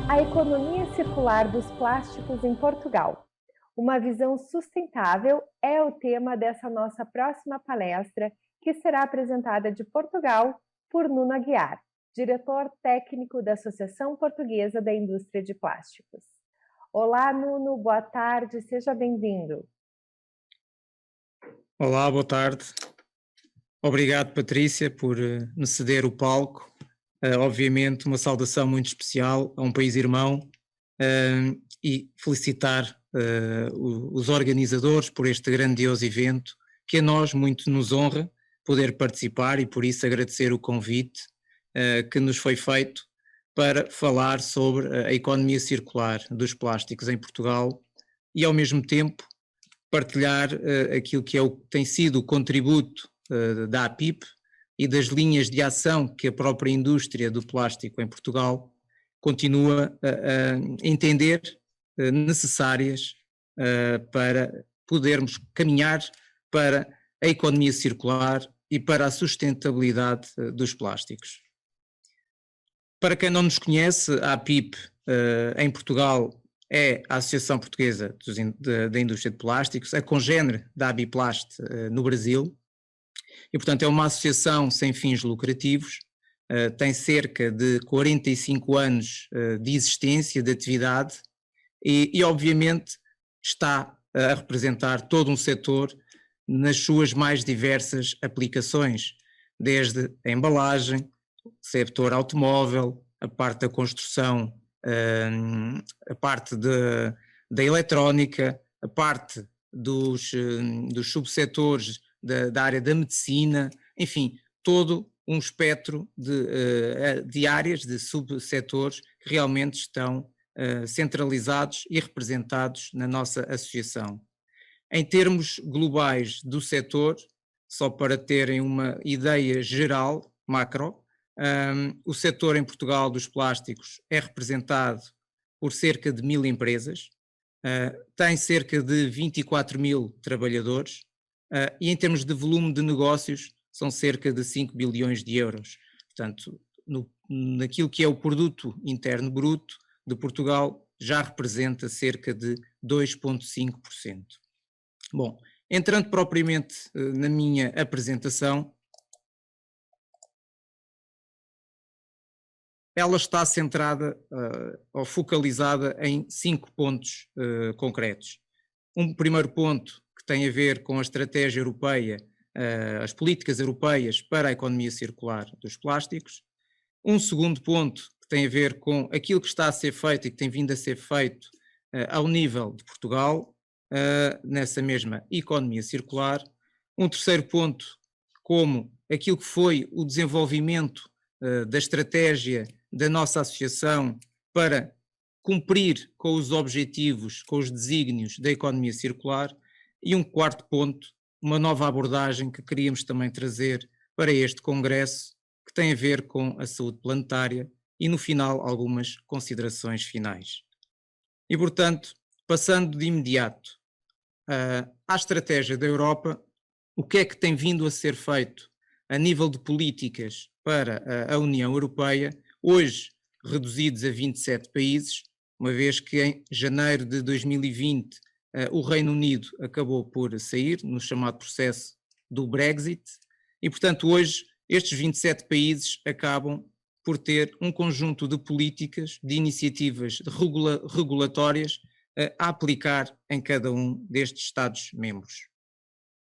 A economia circular dos plásticos em Portugal. Uma visão sustentável é o tema dessa nossa próxima palestra, que será apresentada de Portugal por Nuno Aguiar, diretor técnico da Associação Portuguesa da Indústria de Plásticos. Olá, Nuno, boa tarde, seja bem-vindo. Olá, boa tarde. Obrigado, Patrícia, por me ceder o palco. Obviamente, uma saudação muito especial a um país irmão e felicitar os organizadores por este grandioso evento, que a nós muito nos honra poder participar e por isso agradecer o convite que nos foi feito para falar sobre a economia circular dos plásticos em Portugal e ao mesmo tempo partilhar aquilo que tem sido o contributo da APIP e das linhas de ação que a própria indústria do plástico em Portugal continua a entender necessárias para podermos caminhar para a economia circular e para a sustentabilidade dos plásticos. Para quem não nos conhece, a APIP em Portugal é a Associação Portuguesa da Indústria de Plásticos, a congénere da Abiplast no Brasil, e portanto é uma associação sem fins lucrativos, tem cerca de 45 anos de existência, de atividade, e obviamente está a representar todo um setor nas suas mais diversas aplicações, desde a embalagem, o setor automóvel, a parte da construção, a parte da eletrónica, a parte dos subsetores da área da medicina, enfim, todo um espectro de áreas, de subsetores que realmente estão centralizados e representados na nossa associação. Em termos globais do setor, só para terem uma ideia geral, macro, o setor em Portugal dos plásticos é representado por cerca de 1000 empresas, tem cerca de 24 mil trabalhadores e em termos de volume de negócios são cerca de 5 bilhões de euros. Portanto, naquilo que é o produto interno bruto de Portugal já representa cerca de 2,5%. Bom, entrando propriamente na minha apresentação, ela está centrada ou focalizada em 5 pontos concretos. Um primeiro ponto que tem a ver com a estratégia europeia, as políticas europeias para a economia circular dos plásticos. Um segundo ponto que tem a ver com aquilo que está a ser feito e que tem vindo a ser feito ao nível de Portugal, nessa mesma economia circular. Um terceiro ponto, como aquilo que foi o desenvolvimento da estratégia da nossa associação para cumprir com os objetivos, com os desígnios da economia circular. E um quarto ponto, uma nova abordagem que queríamos também trazer para este congresso, que tem a ver com a saúde planetária e, no final, algumas considerações finais. E, portanto, passando de imediato à estratégia da Europa, o que é que tem vindo a ser feito a nível de políticas para a União Europeia, hoje reduzidos a 27 países, uma vez que em janeiro de 2020 o Reino Unido acabou por sair no chamado processo do Brexit e, portanto, hoje estes 27 países acabam por ter um conjunto de políticas, de iniciativas regulatórias a aplicar em cada um destes Estados-membros,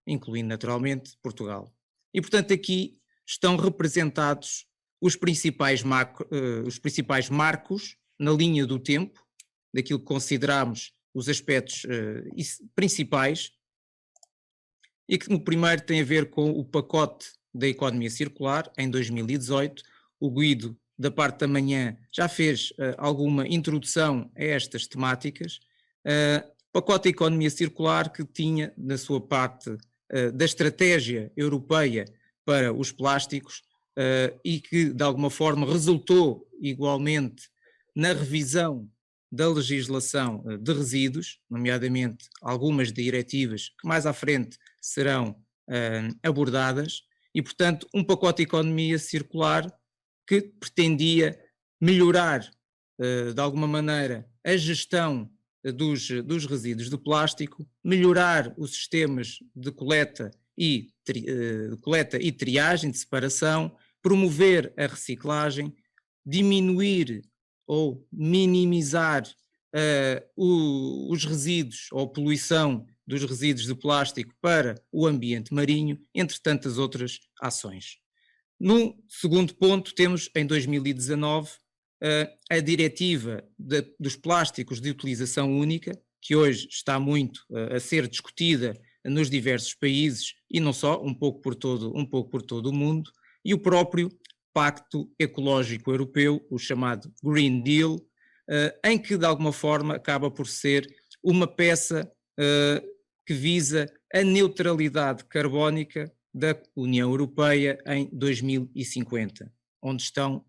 incluindo naturalmente Portugal. E, portanto, aqui estão representados os principais marcos na linha do tempo, daquilo que consideramos os aspectos principais, e que no primeiro tem a ver com o pacote da economia circular. Em 2018, o Guido, da parte da manhã, já fez alguma introdução a estas temáticas. Pacote da economia circular que tinha na sua parte da estratégia europeia para os plásticos e que de alguma forma resultou igualmente na revisão da legislação de resíduos, nomeadamente algumas diretivas que mais à frente serão abordadas, e portanto um pacote de economia circular que pretendia melhorar de alguma maneira, a gestão dos resíduos de plástico, melhorar os sistemas de coleta e triagem, de separação, promover a reciclagem, diminuir ou minimizar os resíduos ou poluição dos resíduos de plástico para o ambiente marinho, entre tantas outras ações. No segundo ponto, temos em 2019 a diretiva dos plásticos de utilização única, que hoje está muito a ser discutida nos diversos países e não só, um pouco por todo o mundo, e o próprio Pacto Ecológico Europeu, o chamado Green Deal, em que de alguma forma acaba por ser uma peça que visa a neutralidade carbónica da União Europeia em 2050, onde estão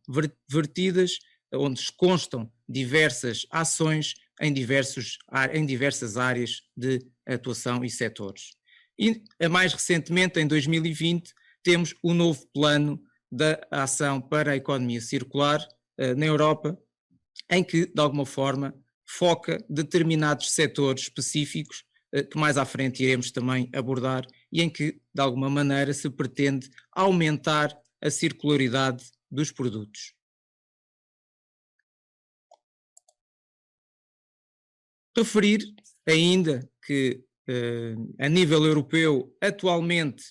vertidas, onde constam diversas ações em diversas áreas de atuação e setores. E mais recentemente, em 2020, temos o novo plano da ação para a economia circular na Europa, em que, de alguma forma, foca determinados setores específicos que mais à frente iremos também abordar e em que, de alguma maneira, se pretende aumentar a circularidade dos produtos. Referir ainda que, a nível europeu, atualmente,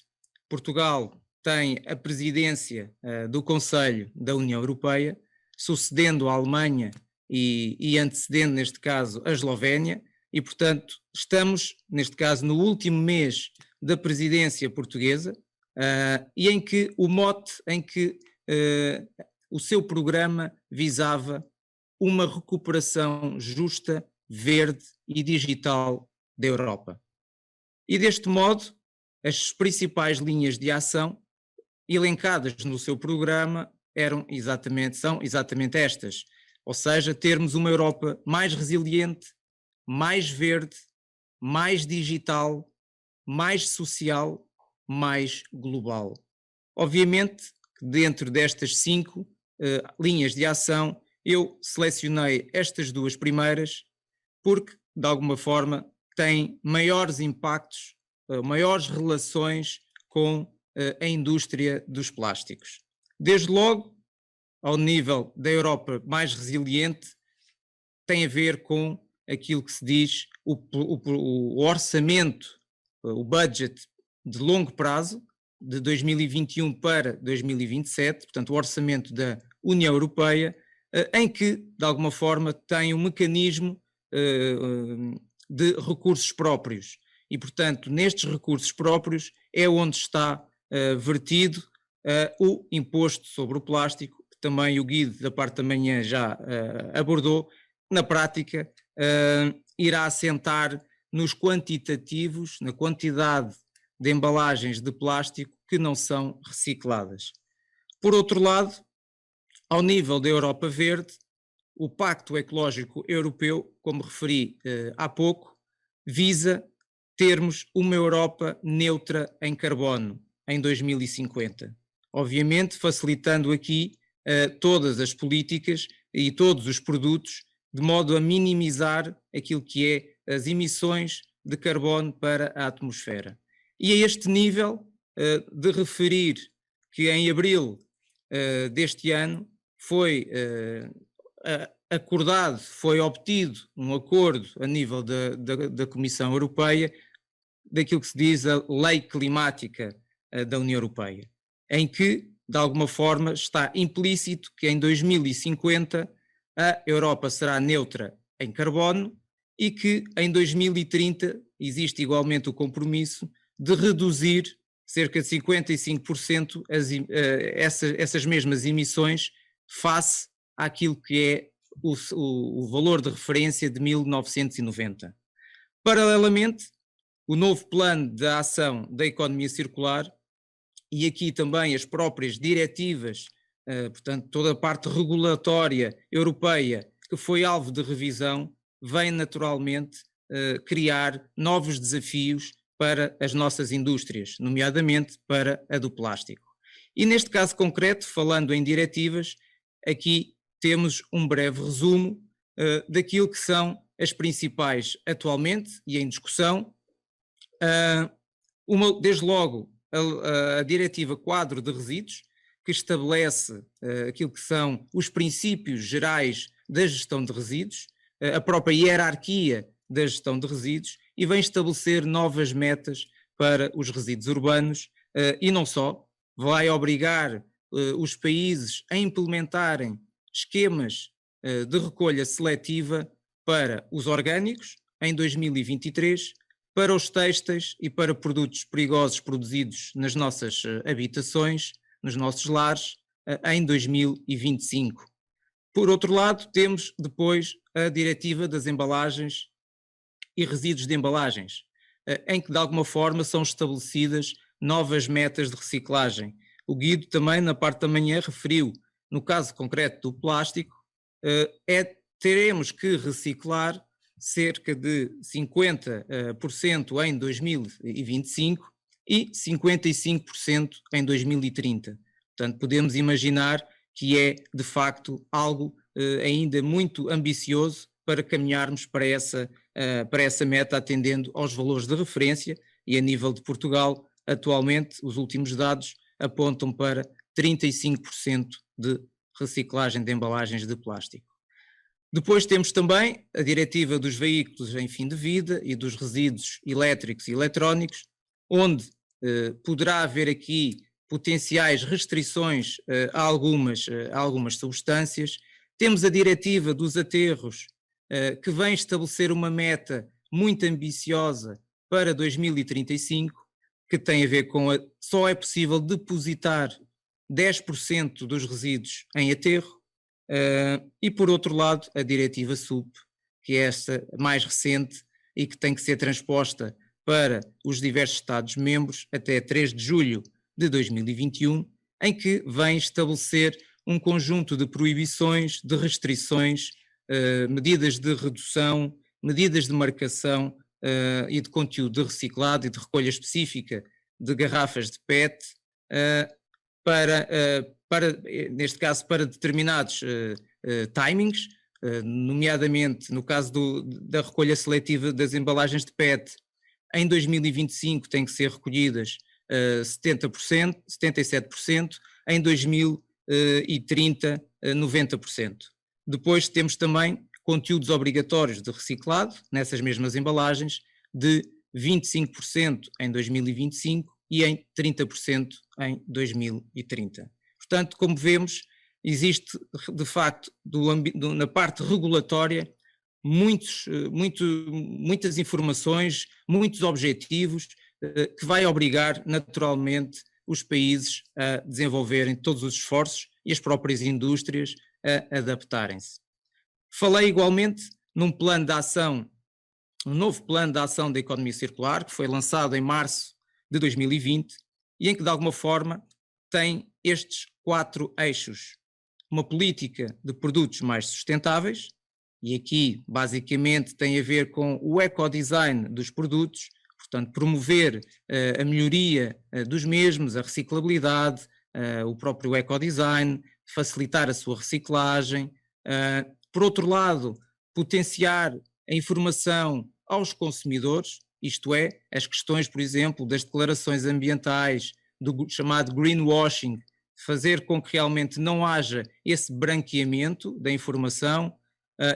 Portugal tem a presidência do Conselho da União Europeia, sucedendo a Alemanha e antecedendo, neste caso, a Eslovénia, e, portanto, estamos, neste caso, no último mês da presidência portuguesa, e em que o mote em que o seu programa visava uma recuperação justa, verde e digital da Europa. E deste modo, as principais linhas de ação elencadas no seu programa são exatamente estas, ou seja, termos uma Europa mais resiliente, mais verde, mais digital, mais social, mais global. Obviamente, dentro destas 5 linhas de ação, eu selecionei estas 2 primeiras porque, de alguma forma, têm maiores impactos, maiores relações com a indústria dos plásticos. Desde logo, ao nível da Europa mais resiliente, tem a ver com aquilo que se diz o orçamento, o budget de longo prazo, de 2021 para 2027, portanto o orçamento da União Europeia, em que, de alguma forma, tem um mecanismo de recursos próprios. E, portanto, nestes recursos próprios é onde está vertido o imposto sobre o plástico, que também o Guido da parte da manhã já abordou. Na prática, irá assentar nos quantitativos, na quantidade de embalagens de plástico que não são recicladas. Por outro lado, ao nível da Europa Verde, o Pacto Ecológico Europeu, como referi há pouco, visa termos uma Europa neutra em carbono em 2050. Obviamente, facilitando aqui todas as políticas e todos os produtos, de modo a minimizar aquilo que é as emissões de carbono para a atmosfera. E a este nível, de referir que em abril deste ano foi acordado, foi obtido um acordo a nível da Comissão Europeia daquilo que se diz a Lei Climática da União Europeia, em que, de alguma forma, está implícito que em 2050 a Europa será neutra em carbono e que em 2030 existe igualmente o compromisso de reduzir cerca de 55% essas mesmas emissões face àquilo que é o valor de referência de 1990. Paralelamente, o novo plano de ação da economia circular e aqui também as próprias diretivas, portanto toda a parte regulatória europeia que foi alvo de revisão, vem naturalmente criar novos desafios para as nossas indústrias, nomeadamente para a do plástico. E neste caso concreto, falando em diretivas, aqui temos um breve resumo daquilo que são as principais atualmente e em discussão. Desde logo, a Diretiva Quadro de Resíduos, que estabelece aquilo que são os princípios gerais da gestão de resíduos, a própria hierarquia da gestão de resíduos, e vem estabelecer novas metas para os resíduos urbanos, e não só, vai obrigar os países a implementarem esquemas de recolha seletiva para os orgânicos em 2023, para os têxteis e para produtos perigosos produzidos nas nossas habitações, nos nossos lares, em 2025. Por outro lado, temos depois a Diretiva das Embalagens e Resíduos de Embalagens, em que de alguma forma são estabelecidas novas metas de reciclagem. O Guido também na parte da manhã referiu, no caso concreto do plástico, teremos que reciclar cerca de 50% em 2025 e 55% em 2030. Portanto, podemos imaginar que é, de facto, algo ainda muito ambicioso para caminharmos para essa meta, atendendo aos valores de referência, e a nível de Portugal, atualmente, os últimos dados apontam para 35% de reciclagem de embalagens de plástico. Depois temos também a Diretiva dos Veículos em Fim de Vida e dos Resíduos Elétricos e Eletrónicos, onde poderá haver aqui potenciais restrições a algumas substâncias. Temos a Diretiva dos Aterros, que vem estabelecer uma meta muito ambiciosa para 2035, que tem a ver com só é possível depositar 10% dos resíduos em aterro. E por outro lado, a Diretiva SUP, que é esta mais recente e que tem que ser transposta para os diversos Estados-membros até 3 de julho de 2021, em que vem estabelecer um conjunto de proibições, de restrições, medidas de redução, medidas de marcação e de conteúdo de reciclado e de recolha específica de garrafas de PET, neste caso, para determinados timings, nomeadamente no caso da recolha seletiva das embalagens de PET, em 2025 têm que ser recolhidas 70%, 77%, em 2030 90%. Depois temos também conteúdos obrigatórios de reciclado nessas mesmas embalagens de 25% em 2025 e em 30% em 2030. Portanto, como vemos, existe de facto na parte regulatória muitas informações, muitos objetivos que vai obrigar naturalmente os países a desenvolverem todos os esforços e as próprias indústrias a adaptarem-se. Falei igualmente num plano de ação, um novo plano de ação da economia circular, que foi lançado em março de 2020 e em que de alguma forma tem estes 4 eixos. Uma política de produtos mais sustentáveis, e aqui basicamente tem a ver com o ecodesign dos produtos, portanto promover a melhoria dos mesmos, a reciclabilidade, o próprio ecodesign, facilitar a sua reciclagem. Por outro lado, potenciar a informação aos consumidores, isto é, as questões, por exemplo, das declarações ambientais, do chamado greenwashing, fazer com que realmente não haja esse branqueamento da informação,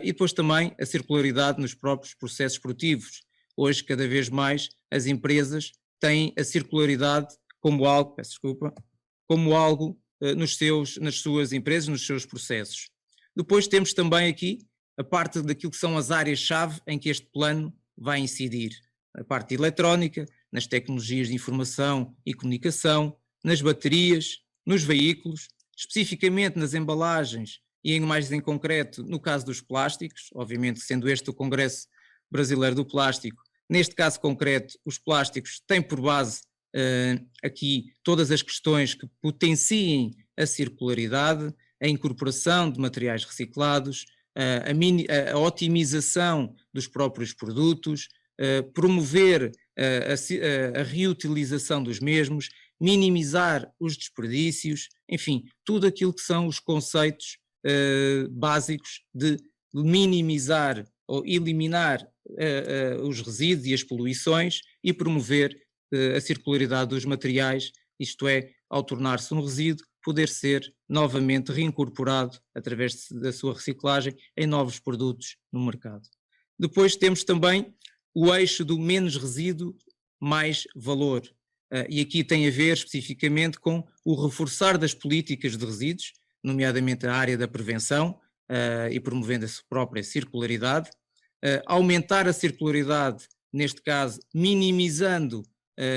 e depois também a circularidade nos próprios processos produtivos. Hoje, cada vez mais, as empresas têm a circularidade como algo nas suas empresas, nos seus processos. Depois temos também aqui a parte daquilo que são as áreas-chave em que este plano vai incidir. A parte eletrónica, nas tecnologias de informação e comunicação, nas baterias, nos veículos, especificamente nas embalagens e mais em concreto no caso dos plásticos, obviamente sendo este o Congresso Brasileiro do Plástico. Neste caso concreto, os plásticos têm por base aqui todas as questões que potenciem a circularidade, a incorporação de materiais reciclados, a otimização dos próprios produtos, promover a reutilização dos mesmos, minimizar os desperdícios, enfim, tudo aquilo que são os conceitos básicos de minimizar ou eliminar os resíduos e as poluições e promover a circularidade dos materiais, isto é, ao tornar-se um resíduo, poder ser novamente reincorporado através da sua reciclagem em novos produtos no mercado. Depois temos também o eixo do menos resíduo, mais valor. E aqui tem a ver especificamente com o reforçar das políticas de resíduos, nomeadamente a área da prevenção e promovendo a sua própria circularidade, aumentar a circularidade, neste caso minimizando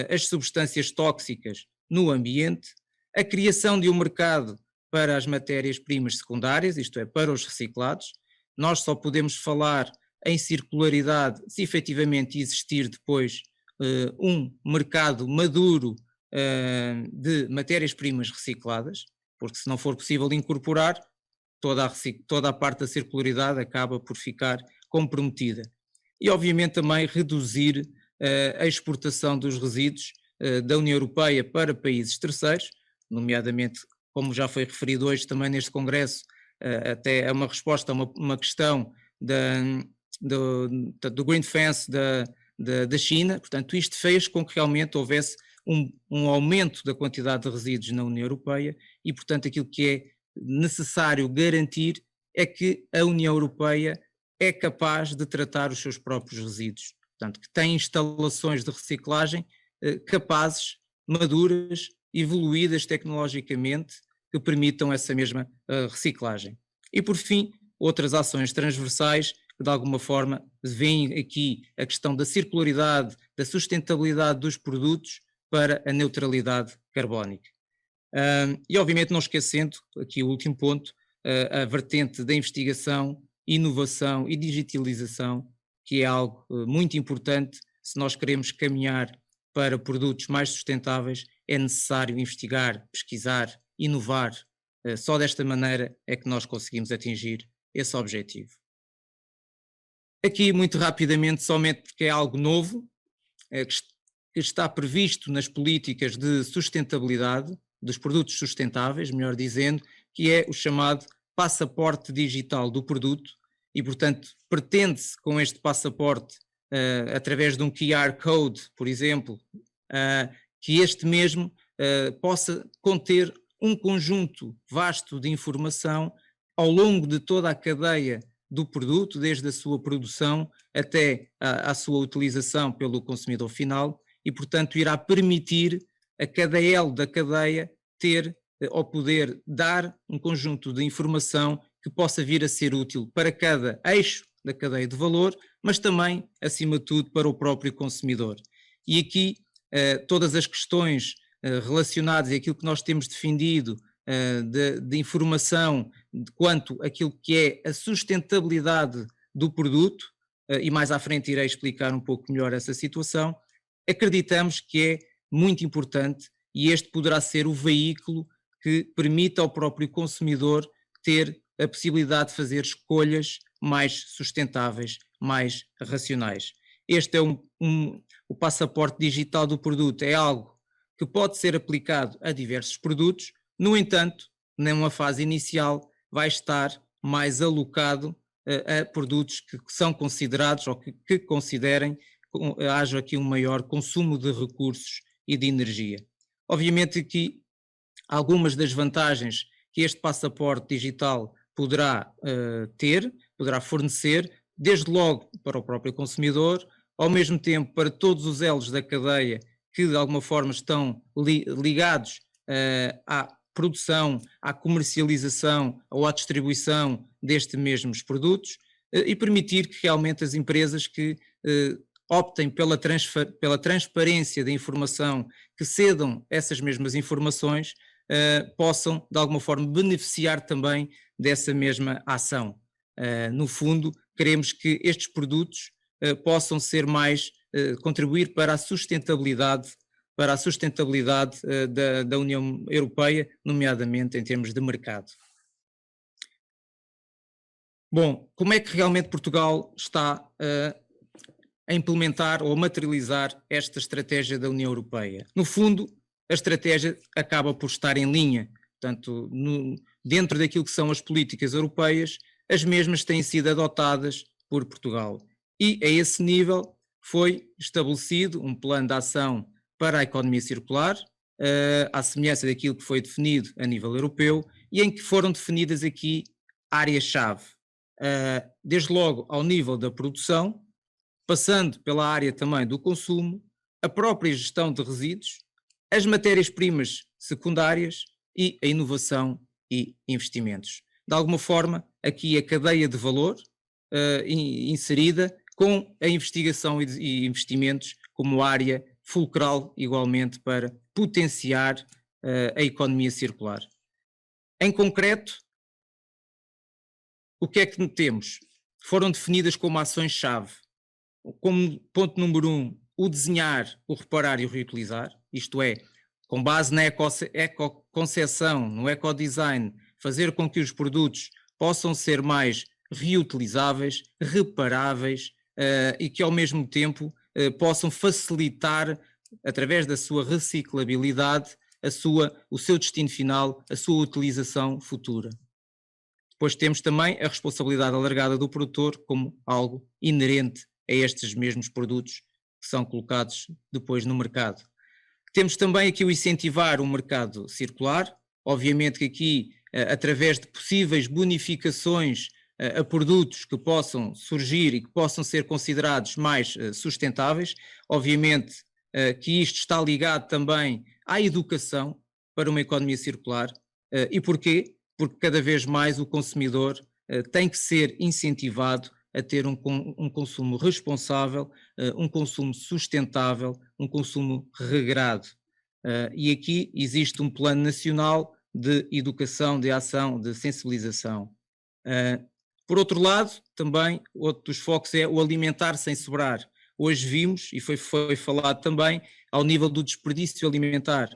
as substâncias tóxicas no ambiente, a criação de um mercado para as matérias-primas secundárias, isto é, para os reciclados. Nós só podemos falar em circularidade se efetivamente existir depois um mercado maduro de matérias-primas recicladas, porque se não for possível incorporar, toda a parte da circularidade acaba por ficar comprometida. E obviamente também reduzir a exportação dos resíduos da União Europeia para países terceiros, nomeadamente, como já foi referido hoje também neste congresso, até é uma resposta a uma questão do Green Fence da China. Portanto, isto fez com que realmente houvesse um aumento da quantidade de resíduos na União Europeia e, portanto, aquilo que é necessário garantir é que a União Europeia é capaz de tratar os seus próprios resíduos. Portanto, que tem instalações de reciclagem capazes, maduras, evoluídas tecnologicamente, que permitam essa mesma reciclagem. E por fim, outras ações transversais que de alguma forma veem aqui a questão da circularidade, da sustentabilidade dos produtos para a neutralidade carbónica. E obviamente não esquecendo, aqui o último ponto, a vertente da investigação, inovação e digitalização, que é algo muito importante. Se nós queremos caminhar para produtos mais sustentáveis, é necessário investigar, pesquisar, inovar. Só desta maneira é que nós conseguimos atingir esse objetivo. Aqui, muito rapidamente, somente porque é algo novo, que está previsto nas políticas de sustentabilidade, dos produtos sustentáveis, melhor dizendo, que é o chamado passaporte digital do produto e, portanto, pretende-se com este passaporte, através de um QR Code, por exemplo, que este mesmo possa conter um conjunto vasto de informação ao longo de toda a cadeia do produto, desde a sua produção até à sua utilização pelo consumidor final e, portanto, irá permitir a cada elo da cadeia ter ou poder dar um conjunto de informação que possa vir a ser útil para cada eixo da cadeia de valor, mas também, acima de tudo, para o próprio consumidor. E aqui todas as questões relacionadas e aquilo que nós temos defendido de informação quanto àquilo que é a sustentabilidade do produto, e mais à frente irei explicar um pouco melhor essa situação, acreditamos que é muito importante e este poderá ser o veículo que permita ao próprio consumidor ter a possibilidade de fazer escolhas mais sustentáveis, mais racionais. Este é o passaporte digital do produto, é algo que pode ser aplicado a diversos produtos, no entanto, numa fase inicial vai estar mais alocado a produtos que são considerados ou que considerem que haja aqui um maior consumo de recursos e de energia. Obviamente que algumas das vantagens que este passaporte digital poderá poderá fornecer, desde logo para o próprio consumidor, ao mesmo tempo para todos os elos da cadeia que de alguma forma estão ligados à produção, à comercialização ou à distribuição destes mesmos produtos e permitir que realmente as empresas que optem pela transparência da informação, que cedam essas mesmas informações, possam de alguma forma beneficiar também dessa mesma ação. No fundo, queremos que estes produtos possam ser mais, contribuir para a sustentabilidade da União Europeia, nomeadamente em termos de mercado. Bom, como é que realmente Portugal está a implementar ou a materializar esta estratégia da União Europeia? No fundo, a estratégia acaba por estar em linha, portanto, dentro daquilo que são as políticas europeias, as mesmas têm sido adotadas por Portugal. E a esse nível foi estabelecido um plano de ação para a economia circular, à semelhança daquilo que foi definido a nível europeu, e em que foram definidas aqui áreas-chave, desde logo ao nível da produção, passando pela área também do consumo, a própria gestão de resíduos, as matérias-primas secundárias e a inovação e investimentos. De alguma forma, aqui a cadeia de valor inserida com a investigação e investimentos como área fulcral igualmente para potenciar a economia circular. Em concreto, o que é que temos? Foram definidas como ações-chave. Como ponto número 1, o desenhar, o reparar e o reutilizar, isto é, com base na ecoconcepção, no ecodesign, fazer com que os produtos possam ser mais reutilizáveis, reparáveis e que ao mesmo tempo possam facilitar, através da sua reciclabilidade, o seu destino final, a sua utilização futura. Depois temos também a responsabilidade alargada do produtor como algo inerente a estes mesmos produtos que são colocados depois no mercado. Temos também aqui o incentivar o mercado circular, obviamente que aqui, através de possíveis bonificações a produtos que possam surgir e que possam ser considerados mais sustentáveis, obviamente que isto está ligado também à educação para uma economia circular. E porquê? Porque cada vez mais o consumidor tem que ser incentivado a ter um consumo responsável, um consumo sustentável, um consumo regrado. E aqui existe um plano nacional de educação, de ação, de sensibilização. Por outro lado, também outro dos focos é o alimentar sem sobrar. Hoje vimos, e foi falado também, ao nível do desperdício alimentar,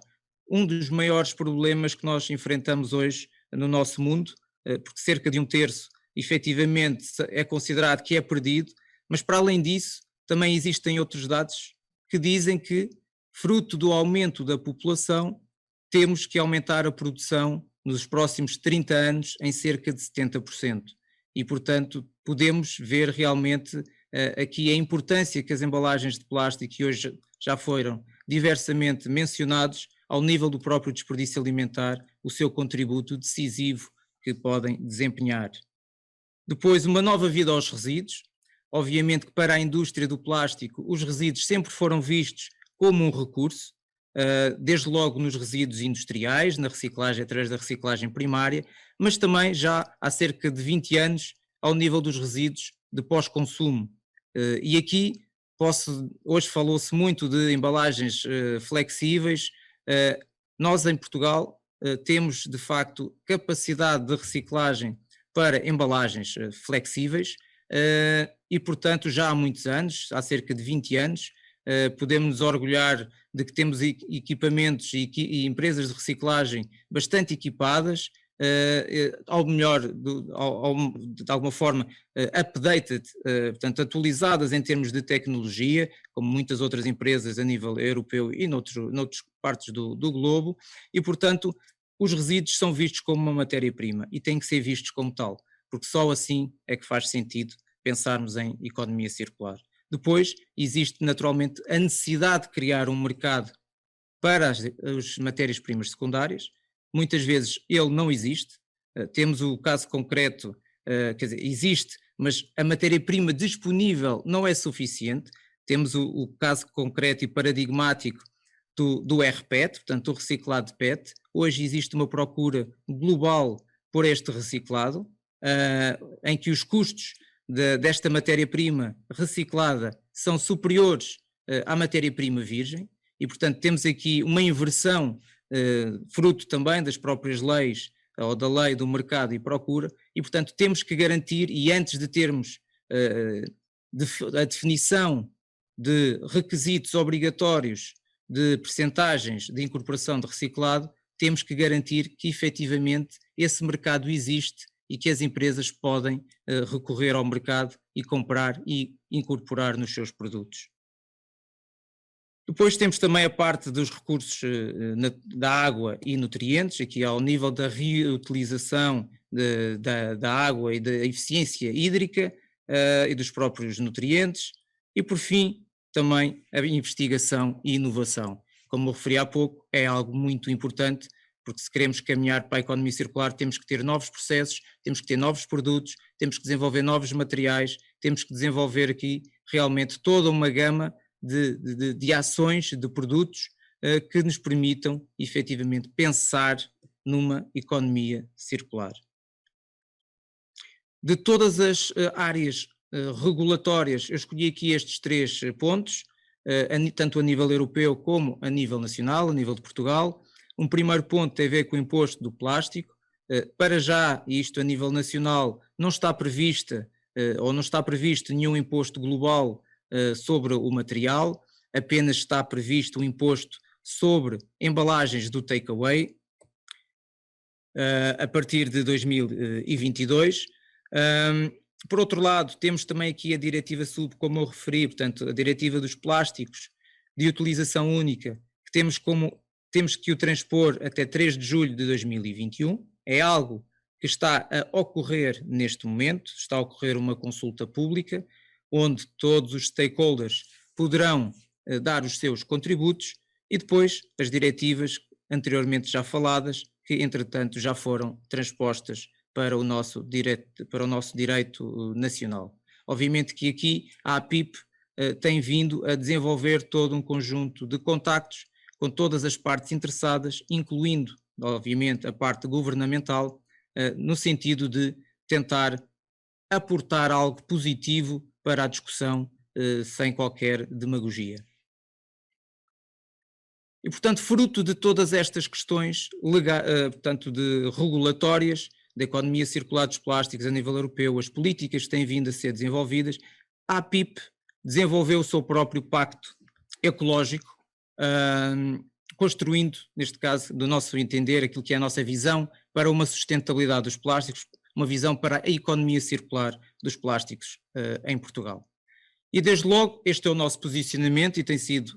um dos maiores problemas que nós enfrentamos hoje no nosso mundo, porque cerca de 1/3 efetivamente é considerado que é perdido, mas para além disso também existem outros dados que dizem que, fruto do aumento da população, temos que aumentar a produção nos próximos 30 anos em cerca de 70%. E, portanto, podemos ver realmente aqui a importância que as embalagens de plástico, que hoje já foram diversamente mencionados, ao nível do próprio desperdício alimentar, o seu contributo decisivo que podem desempenhar. Depois, uma nova vida aos resíduos. Obviamente que para a indústria do plástico os resíduos sempre foram vistos como um recurso, desde logo nos resíduos industriais, na reciclagem, através da reciclagem primária, mas também já há cerca de 20 anos ao nível dos resíduos de pós-consumo. E aqui hoje falou-se muito de embalagens flexíveis. Nós em Portugal temos de facto capacidade de reciclagem para embalagens flexíveis e portanto já há muitos anos, há cerca de 20 anos, podemos nos orgulhar de que temos equipamentos e empresas de reciclagem bastante equipadas, ao melhor, de alguma forma, updated, portanto atualizadas em termos de tecnologia, como muitas outras empresas a nível europeu e noutras partes do globo, e portanto os resíduos são vistos como uma matéria-prima e têm que ser vistos como tal, porque só assim é que faz sentido pensarmos em economia circular. Depois existe naturalmente a necessidade de criar um mercado para as matérias-primas secundárias. Muitas vezes ele não existe, temos o caso concreto, quer dizer, existe, mas a matéria-prima disponível não é suficiente. Temos o caso concreto e paradigmático do RPET, portanto o reciclado de PET. Hoje existe uma procura global por este reciclado, em que os custos desta matéria-prima reciclada são superiores à matéria-prima virgem e, portanto, temos aqui uma inversão, fruto também das próprias leis ou da lei do mercado e procura, e, portanto, temos que garantir, e antes de termos a definição de requisitos obrigatórios de percentagens de incorporação de reciclado, temos que garantir que efetivamente esse mercado existe e que as empresas podem recorrer ao mercado e comprar e incorporar nos seus produtos. Depois temos também a parte dos recursos da água e nutrientes, aqui ao nível da reutilização da água e da eficiência hídrica e dos próprios nutrientes. E por fim, também a investigação e inovação. Como eu referi há pouco, é algo muito importante, porque se queremos caminhar para a economia circular, temos que ter novos processos, temos que ter novos produtos, temos que desenvolver novos materiais, temos que desenvolver aqui realmente toda uma gama de ações, de produtos que nos permitam efetivamente pensar numa economia circular. De todas as áreas regulatórias, eu escolhi aqui estes 3 pontos, tanto a nível europeu como a nível nacional, a nível de Portugal. Um primeiro ponto tem a ver com o imposto do plástico. Para já, e isto a nível nacional, não está prevista ou não está previsto nenhum imposto global sobre o material, apenas está previsto um imposto sobre embalagens do takeaway a partir de 2022. Por outro lado, temos também aqui a diretiva SUB, como eu referi, portanto, a diretiva dos plásticos de utilização única, que temos que o transpor até 3 de julho de 2021. É algo que está a ocorrer neste momento, está a ocorrer uma consulta pública, onde todos os stakeholders poderão dar os seus contributos, e depois as diretivas anteriormente já faladas, que entretanto já foram transpostas para o nosso direito nacional. Obviamente que aqui a APIP tem vindo a desenvolver todo um conjunto de contactos com todas as partes interessadas, incluindo, obviamente, a parte governamental, no sentido de tentar aportar algo positivo para a discussão sem qualquer demagogia. E, portanto, fruto de todas estas questões portanto, regulatórias, da economia circular dos plásticos a nível europeu, as políticas que têm vindo a ser desenvolvidas, a APIP desenvolveu o seu próprio pacto ecológico, construindo, neste caso, do nosso entender, aquilo que é a nossa visão para uma sustentabilidade dos plásticos, uma visão para a economia circular dos plásticos em Portugal. E desde logo este é o nosso posicionamento e tem sido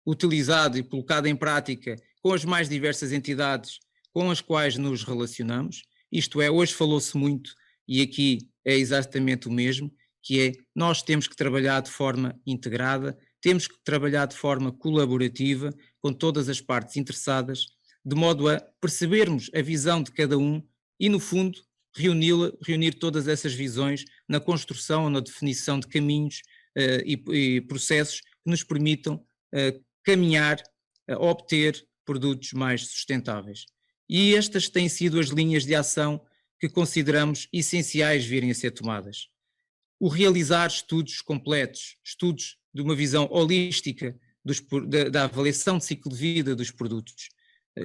utilizado e colocado em prática com as mais diversas entidades com as quais nos relacionamos. Isto é, hoje falou-se muito, e aqui é exatamente o mesmo, que é nós temos que trabalhar de forma integrada, temos que trabalhar de forma colaborativa com todas as partes interessadas, de modo a percebermos a visão de cada um e, no fundo, reunir todas essas visões na construção ou na definição de caminhos e processos que nos permitam caminhar a obter produtos mais sustentáveis. E estas têm sido as linhas de ação que consideramos essenciais virem a ser tomadas. O realizar estudos completos, estudos de uma visão holística da avaliação de ciclo de vida dos produtos.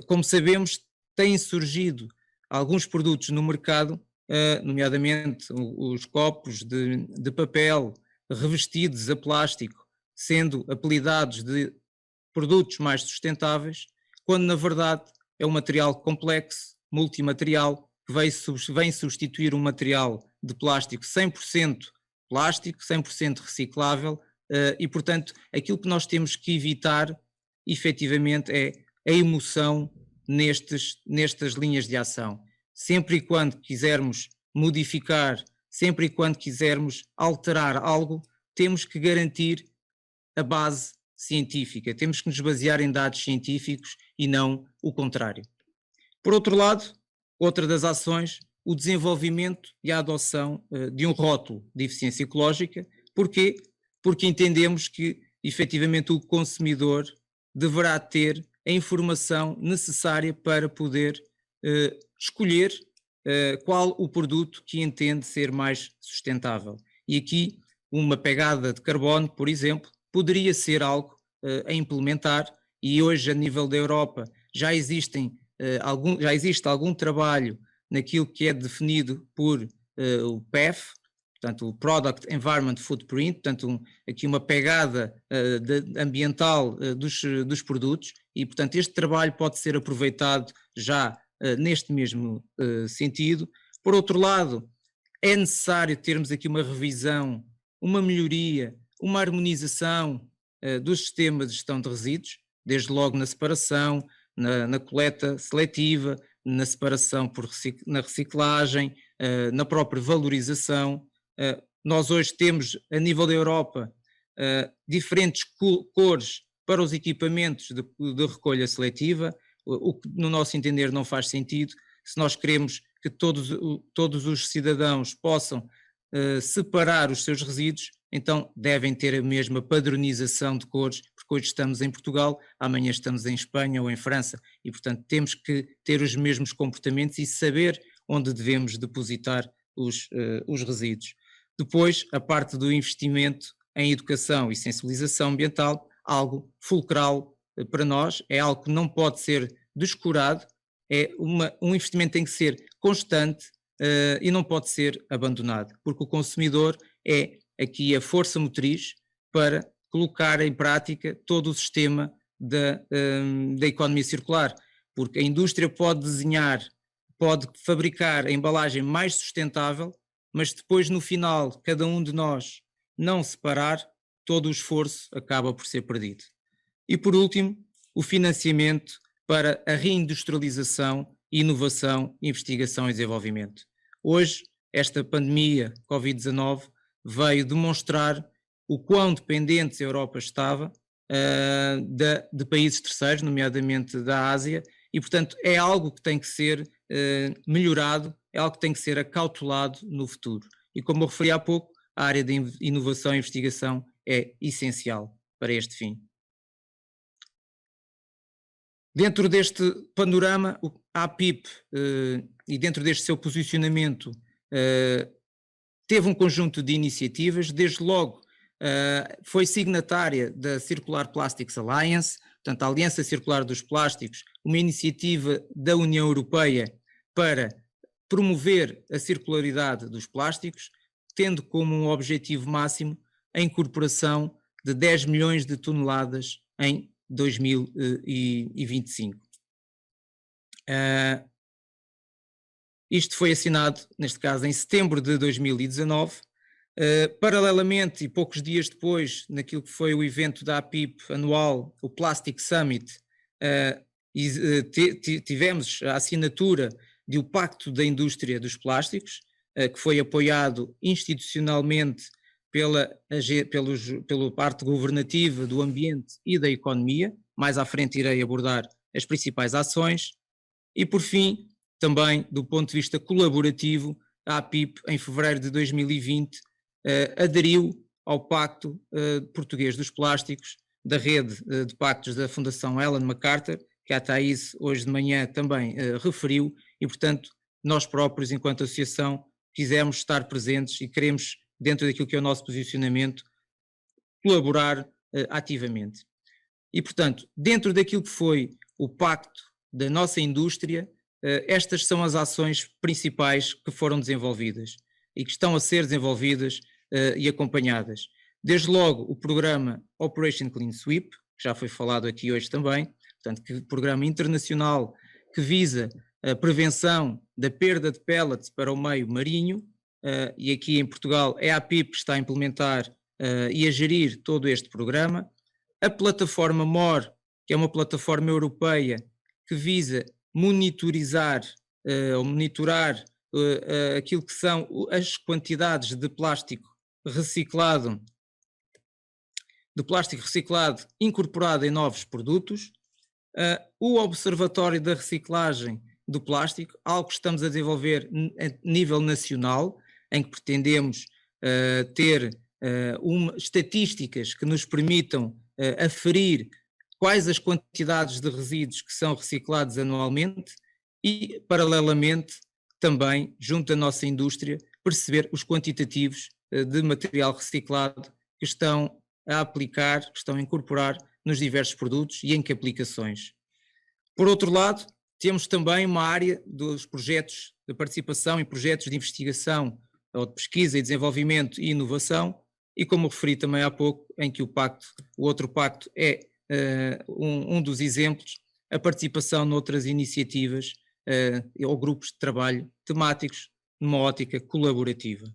Como sabemos, têm surgido alguns produtos no mercado, nomeadamente os copos de papel revestidos a plástico, sendo apelidados de produtos mais sustentáveis, quando na verdade é um material complexo, multimaterial, que vem substituir um material de plástico 100% plástico, 100% reciclável, e portanto aquilo que nós temos que evitar efetivamente é a emoção nestas linhas de ação. Sempre e quando quisermos modificar, sempre e quando quisermos alterar algo, temos que garantir a base científica, temos que nos basear em dados científicos e não o contrário. Por outro lado, outra das ações, o desenvolvimento e a adoção de um rótulo de eficiência ecológica. Porquê? Porque entendemos que, efetivamente, o consumidor deverá ter a informação necessária para poder escolher qual o produto que entende ser mais sustentável. E aqui, uma pegada de carbono, por exemplo, poderia ser algo a implementar, e hoje a nível da Europa já existe algum trabalho naquilo que é definido por o PEF, portanto o Product Environment Footprint, portanto aqui uma pegada ambiental dos produtos, e portanto este trabalho pode ser aproveitado já neste mesmo sentido. Por outro lado, é necessário termos aqui uma revisão, uma melhoria uma harmonização dos sistemas de gestão de resíduos, desde logo na separação, na coleta seletiva, na separação na reciclagem, na própria valorização. Nós hoje temos, a nível da Europa, diferentes cores para os equipamentos de recolha seletiva, o que no nosso entender não faz sentido. Se nós queremos que todos os cidadãos possam separar os seus resíduos, então devem ter a mesma padronização de cores, porque hoje estamos em Portugal, amanhã estamos em Espanha ou em França, e portanto temos que ter os mesmos comportamentos e saber onde devemos depositar os resíduos. Depois, a parte do investimento em educação e sensibilização ambiental, algo fulcral para nós, é algo que não pode ser descurado, um investimento tem que ser constante e não pode ser abandonado, porque o consumidor é aqui a força motriz para colocar em prática todo o sistema da economia circular, porque a indústria pode desenhar, pode fabricar a embalagem mais sustentável, mas depois no final cada um de nós não separar, todo o esforço acaba por ser perdido. E por último, o financiamento para a reindustrialização, inovação, investigação e desenvolvimento. Hoje, esta pandemia Covid-19 veio demonstrar o quão dependente a Europa estava de países terceiros, nomeadamente da Ásia, e portanto é algo que tem que ser melhorado, é algo que tem que ser acautelado no futuro. E como eu referi há pouco, a área de inovação e investigação é essencial para este fim. Dentro deste panorama, a APIP, e dentro deste seu posicionamento, teve um conjunto de iniciativas, desde logo foi signatária da Circular Plastics Alliance, portanto a Aliança Circular dos Plásticos, uma iniciativa da União Europeia para promover a circularidade dos plásticos, tendo como um objetivo máximo a incorporação de 10 milhões de toneladas em 2025. Isto foi assinado, neste caso, em setembro de 2019. Paralelamente, e poucos dias depois, naquilo que foi o evento da APIP anual, o Plastic Summit, tivemos a assinatura do Pacto da Indústria dos Plásticos, que foi apoiado institucionalmente pela parte governativa do ambiente e da economia. Mais à frente irei abordar as principais ações. E por fim, também do ponto de vista colaborativo, a APIP em fevereiro de 2020 aderiu ao Pacto Português dos Plásticos, da rede de pactos da Fundação Ellen MacArthur, que a Thais hoje de manhã também referiu, e portanto nós próprios, enquanto associação, quisemos estar presentes e queremos, dentro daquilo que é o nosso posicionamento, colaborar ativamente. E portanto, dentro daquilo que foi o pacto da nossa indústria, estas são as ações principais que foram desenvolvidas e que estão a ser desenvolvidas e acompanhadas. Desde logo o programa Operation Clean Sweep, que já foi falado aqui hoje também, portanto, que programa internacional que visa a prevenção da perda de pellets para o meio marinho, e aqui em Portugal é a APIP que está a implementar e a gerir todo este programa. A plataforma MORE, que é uma plataforma europeia que visa monitorar aquilo que são as quantidades de plástico reciclado incorporado em novos produtos. O Observatório da Reciclagem do Plástico, algo que estamos a desenvolver a nível nacional, em que pretendemos ter estatísticas que nos permitam aferir quais as quantidades de resíduos que são reciclados anualmente e, paralelamente, também, junto da nossa indústria, perceber os quantitativos de material reciclado que estão a aplicar, que estão a incorporar nos diversos produtos e em que aplicações. Por outro lado, temos também uma área dos projetos de participação em projetos de investigação ou de pesquisa e desenvolvimento e inovação, e como referi também há pouco, em que o outro pacto é um dos exemplos, a participação noutras iniciativas ou grupos de trabalho temáticos numa ótica colaborativa.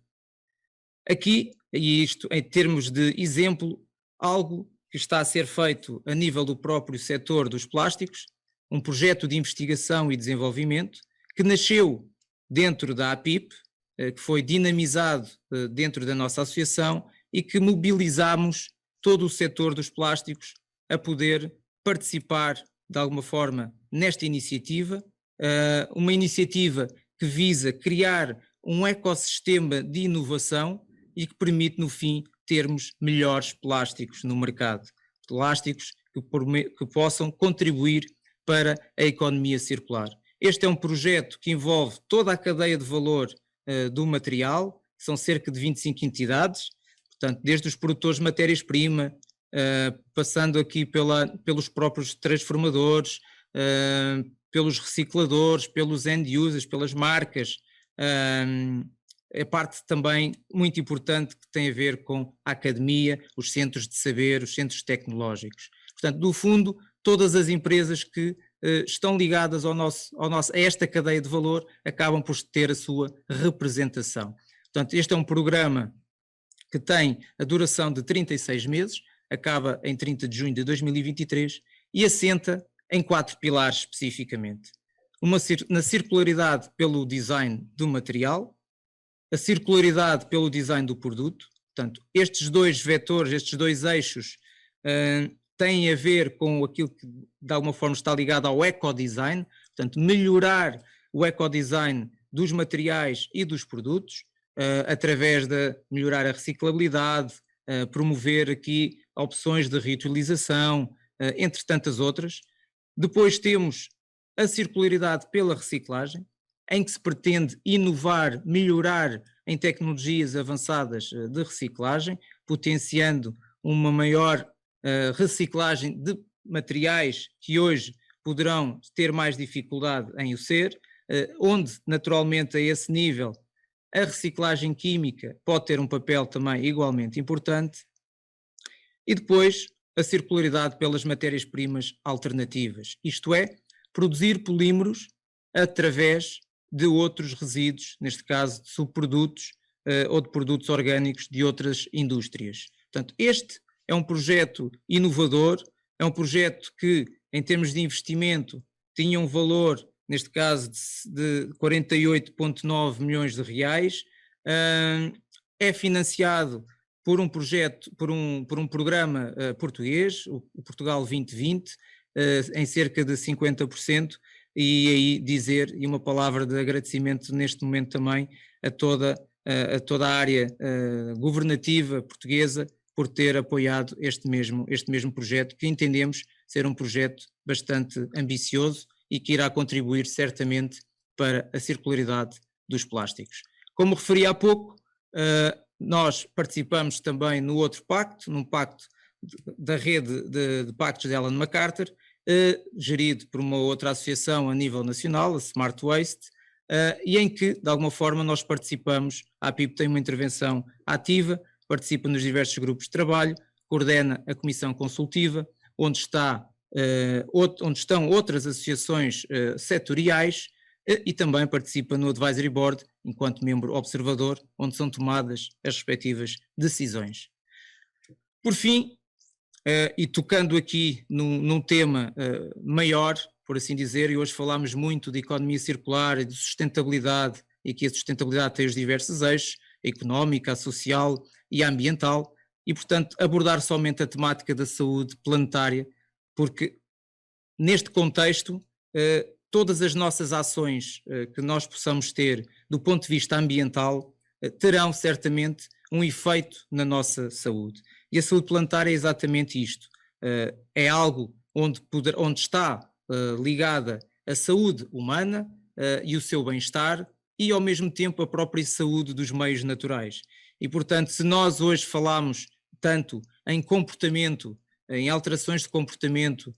Aqui e isto em termos de exemplo, algo que está a ser feito a nível do próprio setor dos plásticos, um projeto de investigação e desenvolvimento que nasceu dentro da APIP, que foi dinamizado dentro da nossa associação e que mobilizamos todo o setor dos plásticos a poder participar de alguma forma nesta iniciativa, uma iniciativa que visa criar um ecossistema de inovação e que permite no fim termos melhores plásticos no mercado, plásticos que possam contribuir para a economia circular. Este é um projeto que envolve toda a cadeia de valor do material, que são cerca de 25 entidades, portanto, desde os produtores de matérias-primas, passando aqui pelos próprios transformadores, pelos recicladores, pelos end users, pelas marcas, a parte também muito importante que tem a ver com a academia, os centros de saber, os centros tecnológicos. Portanto, no fundo, todas as empresas que estão ligadas a esta cadeia de valor acabam por ter a sua representação. Portanto, este é um programa que tem a duração de 36 meses, acaba em 30 de junho de 2023 e assenta em 4 pilares especificamente. Na circularidade pelo design do material, a circularidade pelo design do produto, portanto, estes dois vetores, estes dois eixos têm a ver com aquilo que de alguma forma está ligado ao ecodesign, portanto, melhorar o ecodesign dos materiais e dos produtos, através de melhorar a reciclabilidade, promover aqui opções de reutilização, entre tantas outras. Depois temos a circularidade pela reciclagem, em que se pretende inovar, melhorar em tecnologias avançadas de reciclagem, potenciando uma maior reciclagem de materiais que hoje poderão ter mais dificuldade em o ser, onde naturalmente a esse nível a reciclagem química pode ter um papel também igualmente importante, e depois a circularidade pelas matérias-primas alternativas, isto é, produzir polímeros através de outros resíduos, neste caso de subprodutos ou de produtos orgânicos de outras indústrias. Portanto, este é um projeto inovador, é um projeto que, em termos de investimento, tinha um valor, neste caso, de 48,9 milhões de reais, é financiado por um projeto, por um programa português, o Portugal 2020, em cerca de 50%, e aí dizer, e uma palavra de agradecimento neste momento também a toda a área governativa portuguesa por ter apoiado este mesmo projeto, que entendemos ser um projeto bastante ambicioso e que irá contribuir certamente para a circularidade dos plásticos. Como referi há pouco, nós participamos também no outro pacto, num pacto da rede de pactos de Ellen MacArthur, gerido por uma outra associação a nível nacional, a Smart Waste, e em que, de alguma forma, nós participamos. A APIP tem uma intervenção ativa, participa nos diversos grupos de trabalho, coordena a comissão consultiva, onde estão outras associações setoriais, e também participa no Advisory Board, enquanto membro observador, onde são tomadas as respectivas decisões. Por fim, e tocando aqui num tema maior, por assim dizer, e hoje falámos muito de economia circular e de sustentabilidade, e que a sustentabilidade tem os diversos eixos, a económica, a social e a ambiental, e portanto abordar somente a temática da saúde planetária, porque neste contexto todas as nossas ações que nós possamos ter do ponto de vista ambiental terão certamente um efeito na nossa saúde. E a saúde planetária é exatamente isto, é algo onde está ligada a saúde humana e o seu bem-estar e ao mesmo tempo a própria saúde dos meios naturais. E portanto, se nós hoje falamos tanto em comportamento, em alterações de comportamento,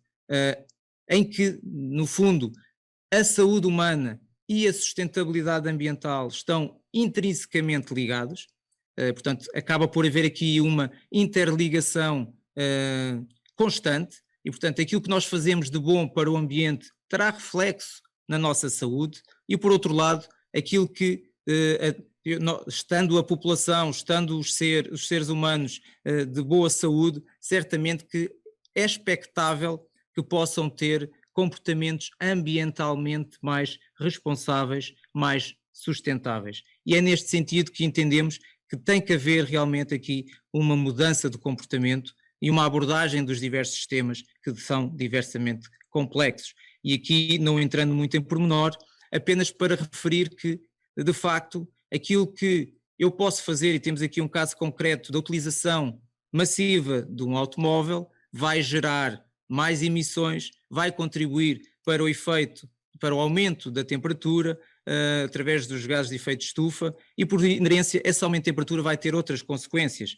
em que no fundo a saúde humana e a sustentabilidade ambiental estão intrinsecamente ligados, portanto acaba por haver aqui uma interligação constante e portanto aquilo que nós fazemos de bom para o ambiente terá reflexo na nossa saúde e por outro lado aquilo que estando a população, estando os seres humanos de boa saúde, certamente que é expectável que possam ter comportamentos ambientalmente mais responsáveis, mais sustentáveis. E é neste sentido que entendemos que tem que haver realmente aqui uma mudança de comportamento e uma abordagem dos diversos temas que são diversamente complexos. E aqui, não entrando muito em pormenor, apenas para referir que, de facto, aquilo que eu posso fazer, e temos aqui um caso concreto da utilização massiva de um automóvel, vai gerar mais emissões, vai contribuir para o efeito, para o aumento da temperatura, através dos gases de efeito de estufa, e por inerência esse aumento de temperatura vai ter outras consequências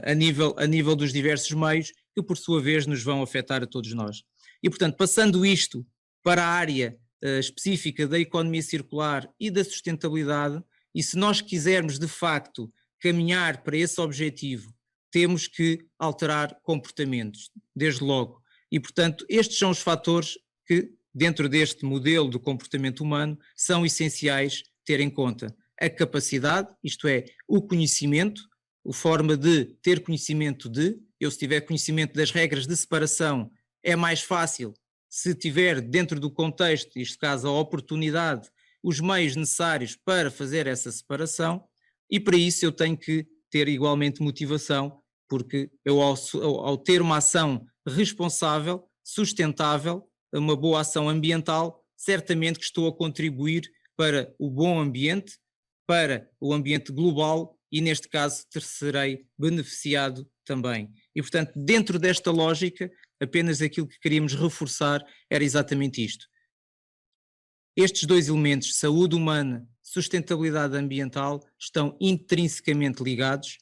a nível dos diversos meios, que por sua vez nos vão afetar a todos nós. E portanto, passando isto para a área específica da economia circular e da sustentabilidade, e se nós quisermos de facto caminhar para esse objetivo, temos que alterar comportamentos, desde logo. E portanto, estes são os fatores que, dentro deste modelo do comportamento humano, são essenciais ter em conta. A capacidade, isto é, o conhecimento, a forma de ter conhecimento de, eu se tiver conhecimento das regras de separação, é mais fácil, se tiver dentro do contexto, neste caso a oportunidade, os meios necessários para fazer essa separação, e para isso eu tenho que ter igualmente motivação, porque eu ao ter uma ação responsável, sustentável, uma boa ação ambiental, certamente que estou a contribuir para o bom ambiente, para o ambiente global e neste caso serei beneficiado também. E portanto, dentro desta lógica, apenas aquilo que queríamos reforçar era exatamente isto. Estes dois elementos, saúde humana, sustentabilidade ambiental, estão intrinsecamente ligados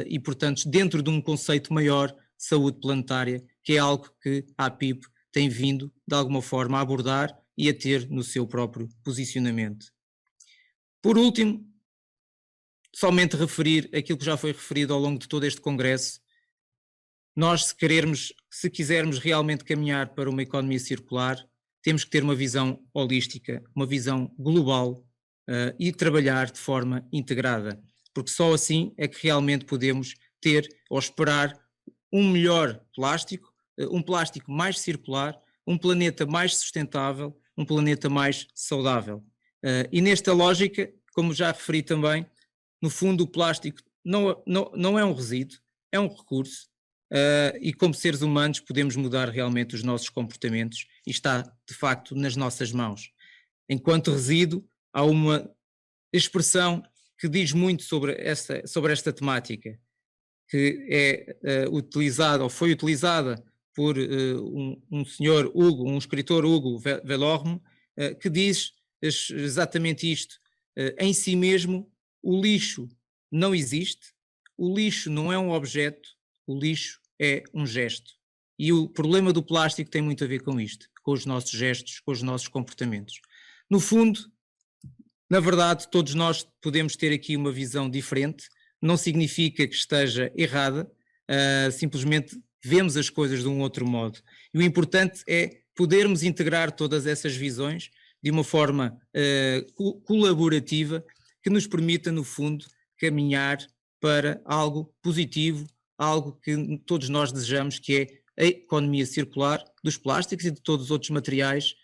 e portanto dentro de um conceito maior, saúde planetária, que é algo que a APIP tem vindo, de alguma forma, a abordar e a ter no seu próprio posicionamento. Por último, somente referir aquilo que já foi referido ao longo de todo este congresso. Nós, se quisermos realmente caminhar para uma economia circular, temos que ter uma visão holística, uma visão global e trabalhar de forma integrada, porque só assim é que realmente podemos ter ou esperar um melhor plástico, um plástico mais circular, um planeta mais sustentável, um planeta mais saudável. E nesta lógica, como já referi também, no fundo o plástico não é um resíduo, é um recurso e como seres humanos podemos mudar realmente os nossos comportamentos e está de facto nas nossas mãos. Enquanto resíduo, há uma expressão que diz muito sobre esta temática, que é utilizada ou foi utilizada por um senhor Hugo, um escritor Hugo Velorme, que diz exatamente isto. Em si mesmo, o lixo não existe, o lixo não é um objeto, o lixo é um gesto. E o problema do plástico tem muito a ver com isto, com os nossos gestos, com os nossos comportamentos. No fundo, na verdade, todos nós podemos ter aqui uma visão diferente, não significa que esteja errada, simplesmente vemos as coisas de um outro modo. E o importante é podermos integrar todas essas visões de uma forma colaborativa que nos permita, no fundo, caminhar para algo positivo, algo que todos nós desejamos, que é a economia circular dos plásticos e de todos os outros materiais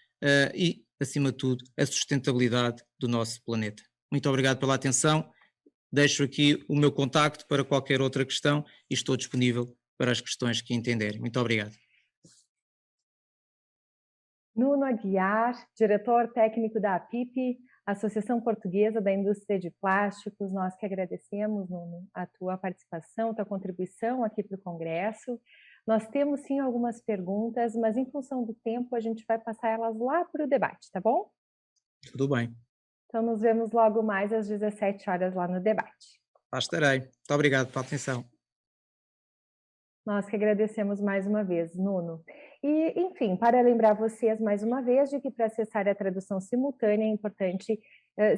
e, acima de tudo, a sustentabilidade do nosso planeta. Muito obrigado pela atenção. Deixo aqui o meu contacto para qualquer outra questão e estou disponível para as questões que entenderem. Muito obrigado. Nuno Aguiar, diretor técnico da APIP, Associação Portuguesa da Indústria de Plásticos. Nós que agradecemos, Nuno, a tua participação, a tua contribuição aqui para o Congresso. Nós temos sim algumas perguntas, mas em função do tempo a gente vai passar elas lá para o debate, tá bom? Tudo bem. Então nos vemos logo mais às 17 horas lá no debate. Lá estarei. Muito obrigado pela atenção. Nós que agradecemos mais uma vez, Nuno. E, enfim, para lembrar vocês mais uma vez de que para acessar a tradução simultânea é importante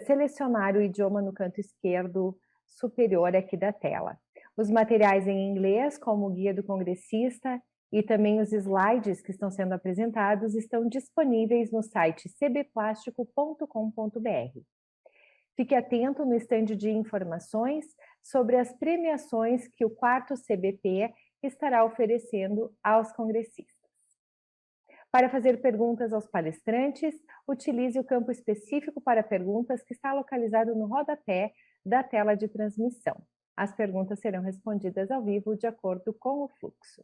selecionar o idioma no canto esquerdo superior aqui da tela. Os materiais em inglês, como o Guia do Congressista e também os slides que estão sendo apresentados, estão disponíveis no site cbplástico.com.br. Fique atento no estande de informações sobre as premiações que o 4º CBP estará oferecendo aos congressistas. Para fazer perguntas aos palestrantes, utilize o campo específico para perguntas que está localizado no rodapé da tela de transmissão. As perguntas serão respondidas ao vivo de acordo com o fluxo.